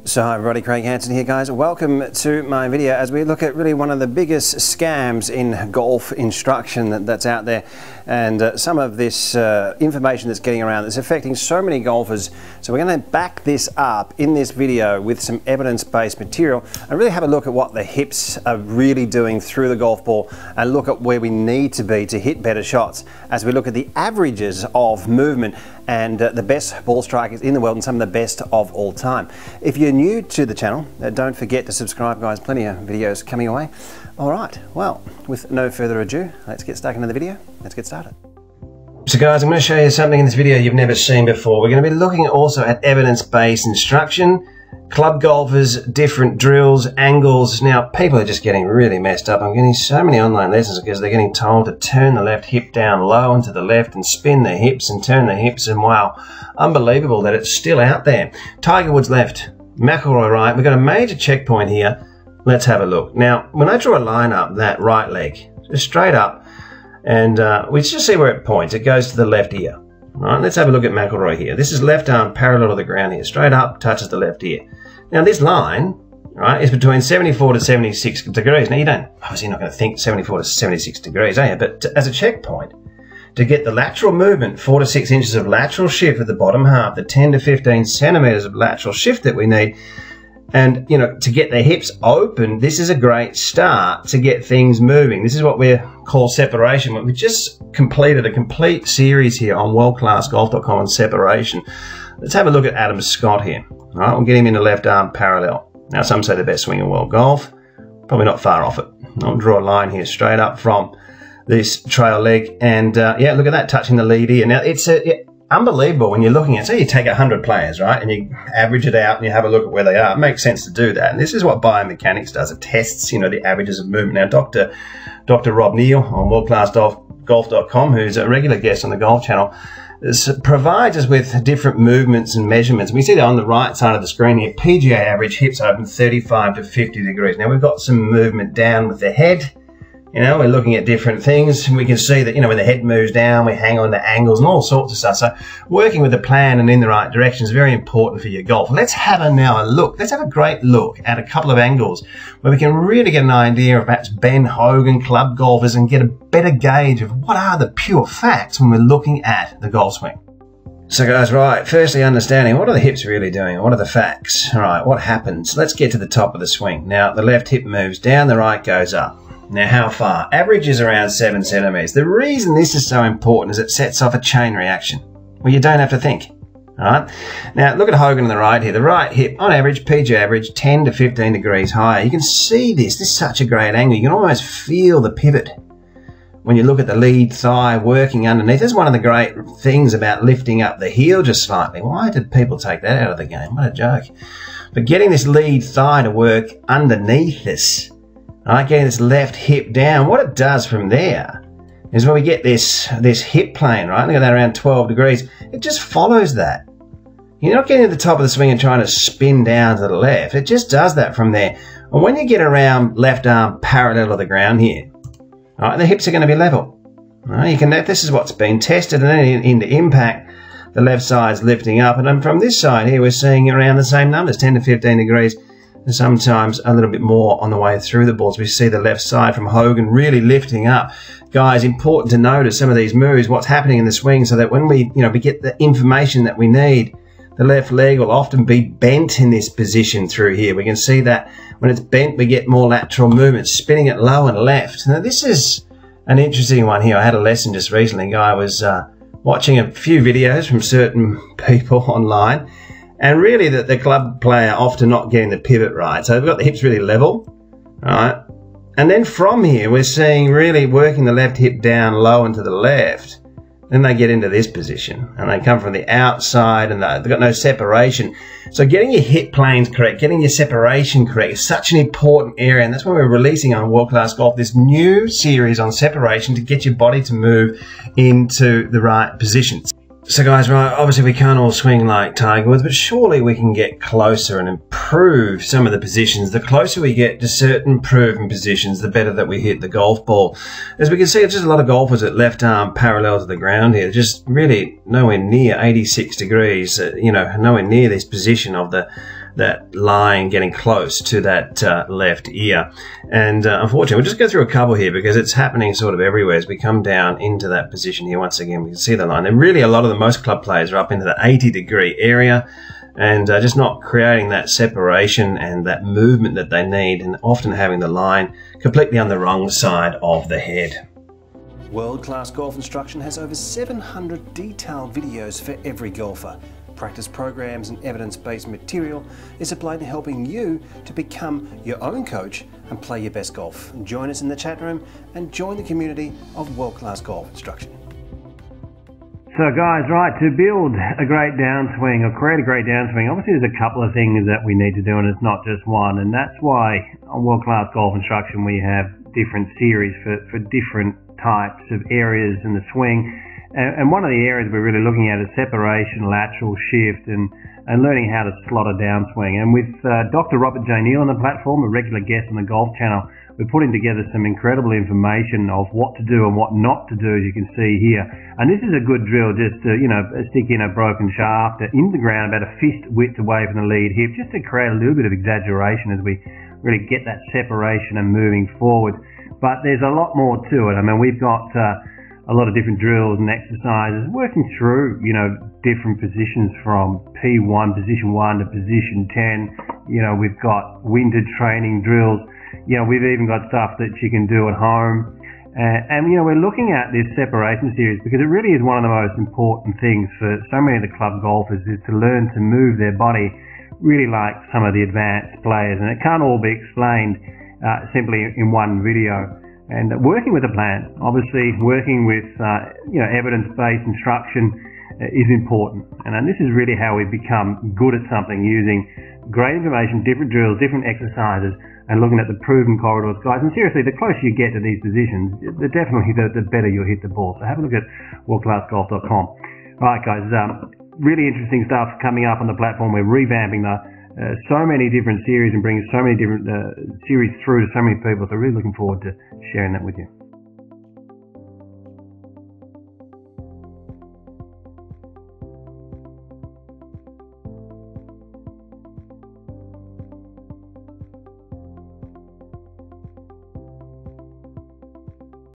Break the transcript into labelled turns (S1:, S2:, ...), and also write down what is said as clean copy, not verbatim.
S1: So hi everybody, Craig Hanson here guys. Welcome to my video as we look at really one of the biggest scams in golf instruction that's out there, and some of this information that's getting around that's affecting so many golfers. So we're going to back this up in this video with some evidence-based material and really have a look at what the hips are really doing through the golf ball and look at where we need to be to hit better shots as we look at the averages of movement and the best ball strikers in the world and some of the best of all time. If you're new to the channel, don't forget to subscribe guys, plenty of videos coming away. Alright, well, with no further ado, let's get stuck into the video. Let's get started. So guys, I'm going to show you something in this video you've never seen before. We're going to be looking also at evidence-based instruction, club golfers, different drills, angles. Now, people are just getting really messed up. I'm getting so many online lessons because they're getting told to turn the left hip down low and to the left and spin their hips and turn their hips, and wow, unbelievable that it's still out there. Tiger Woods left, McIlroy right. We've got a major checkpoint here. Let's have a look. Now, when I draw a line up that right leg, just straight up, and we just see where it points. It goes to the left ear. Right, let's have a look at McIlroy here. This is left arm parallel to the ground here, straight up, touches the left ear. Now this line, right, is between 74 to 76 degrees. Now you don't, obviously you're not going to think 74 to 76 degrees, are you? But as a checkpoint, to get the lateral movement, 4 to 6 inches of lateral shift at the bottom half, the 10 to 15 centimeters of lateral shift that we need, and, you know, to get the hips open, this is a great start to get things moving. This is what we call separation. We've just completed a complete series here on WorldClassGolf.com on separation. Let's have a look at Adam Scott here. All right, we'll get him into left arm parallel. Now, some say the best swing in world golf. Probably not far off it. I'll draw a line here straight up from this trail leg. And, yeah, look at that, touching the lead ear. Now, it's unbelievable when you're looking at, say you take 100 players, right, and you average it out and you have a look at where they are. It makes sense to do that. And this is what biomechanics does. It tests, you know, the averages of movement. Now, Dr. Rob Neal on WorldClassGolf.com, who's a regular guest on the Golf Channel, provides us with different movements and measurements. We see that on the right side of the screen here, PGA average hips open 35 to 50 degrees. Now, we've got some movement down with the head. You know, we're looking at different things, and we can see that, you know, when the head moves down, we hang on to angles and all sorts of stuff. So working with a plan and in the right direction is very important for your golf. Let's have a look. Let's have a great look at a couple of angles where we can really get an idea of perhaps Ben Hogan, club golfers, and get a better gauge of what are the pure facts when we're looking at the golf swing. So guys, right, firstly understanding what are the hips really doing? What are the facts? All right, what happens? Let's get to the top of the swing. Now, the left hip moves down, the right goes up. Now, how far? Average is around 7 centimeters. The reason this is so important is it sets off a chain reaction where you don't have to think. All right. Now, look at Hogan on the right here. The right hip, on average, PGA average, 10 to 15 degrees higher. You can see this. This is such a great angle. You can almost feel the pivot when you look at the lead thigh working underneath. This is one of the great things about lifting up the heel just slightly. Why did people take that out of the game? What a joke. But getting this lead thigh to work underneath this, right, getting this left hip down, what it does from there is when we get this hip plane, right, look at that, around 12 degrees, it just follows that. You're not getting to the top of the swing and trying to spin down to the left. It just does that from there. And when you get around left arm parallel to the ground here, right, the hips are going to be level. Right, you can, this is what's been tested, and then into impact, the left side's lifting up. And then from this side here, we're seeing around the same numbers, 10 to 15 degrees. And sometimes a little bit more on the way through the balls. We see the left side from Hogan really lifting up. Guys, important to notice some of these moves, what's happening in the swing, so that when we get the information that we need, the left leg will often be bent in this position through here. We can see that when it's bent, we get more lateral movement, spinning it low and left. Now, this is an interesting one here. I had a lesson just recently. A guy was watching a few videos from certain people online, and really the club player often not getting the pivot right. So we've got the hips really level, right? And then from here, we're seeing really working the left hip down low and to the left. Then they get into this position, and they come from the outside, and they've got no separation. So getting your hip planes correct, getting your separation correct is such an important area, and that's why we're releasing on World Class Golf this new series on separation to get your body to move into the right positions. So guys, right, obviously we can't all swing like Tiger Woods, but surely we can get closer and improve some of the positions. The closer we get to certain proven positions, the better that we hit the golf ball. As we can see, it's just a lot of golfers at left arm parallel to the ground here, just really nowhere near 86 degrees, nowhere near this position of the that line getting close to that left ear. And unfortunately, we'll just go through a couple here because it's happening sort of everywhere as we come down into that position here. Once again, we can see the line. And really, a lot of most club players are up into the 80-degree area and just not creating that separation and that movement that they need, and often having the line completely on the wrong side of the head.
S2: World Class Golf Instruction has over 700 detailed videos for every golfer. Practice programs and evidence-based material is applied to helping you to become your own coach and play your best golf. Join us in the chat room and join the community of World Class Golf Instruction.
S1: So guys, right, to build a great downswing or create a great downswing, obviously there's a couple of things that we need to do, and it's not just one. And that's why on World Class Golf Instruction we have different series for different types of areas in the swing. And one of the areas we're really looking at is separation, lateral shift, and learning how to slot a downswing. And with Dr. Robert J. Neal on the platform, a regular guest on the Golf Channel, we're putting together some incredible information of what to do and what not to do, as you can see here. And this is a good drill just to, stick in a broken shaft in the ground about a fist width away from the lead hip, just to create a little bit of exaggeration as we really get that separation and moving forward. But there's a lot more to it. I mean, we've got a lot of different drills and exercises working through, different positions from P1, position 1 to position 10. We've got winter training drills. We've even got stuff that you can do at home. And we're looking at this separation series because it really is one of the most important things for so many of the club golfers, is to learn to move their body really like some of the advanced players. And it can't all be explained simply in one video. And working with a plan, obviously working with evidence-based instruction is important. And this is really how we become good at something, using great information, different drills, different exercises, and looking at the proven corridors, guys. And seriously, the closer you get to these positions, definitely the better you'll hit the ball. So have a look at WorldClassGolf.com. All right, guys, really interesting stuff coming up on the platform. We're revamping so many different series and bringing so many different series through to so many people. So really looking forward to sharing that with you.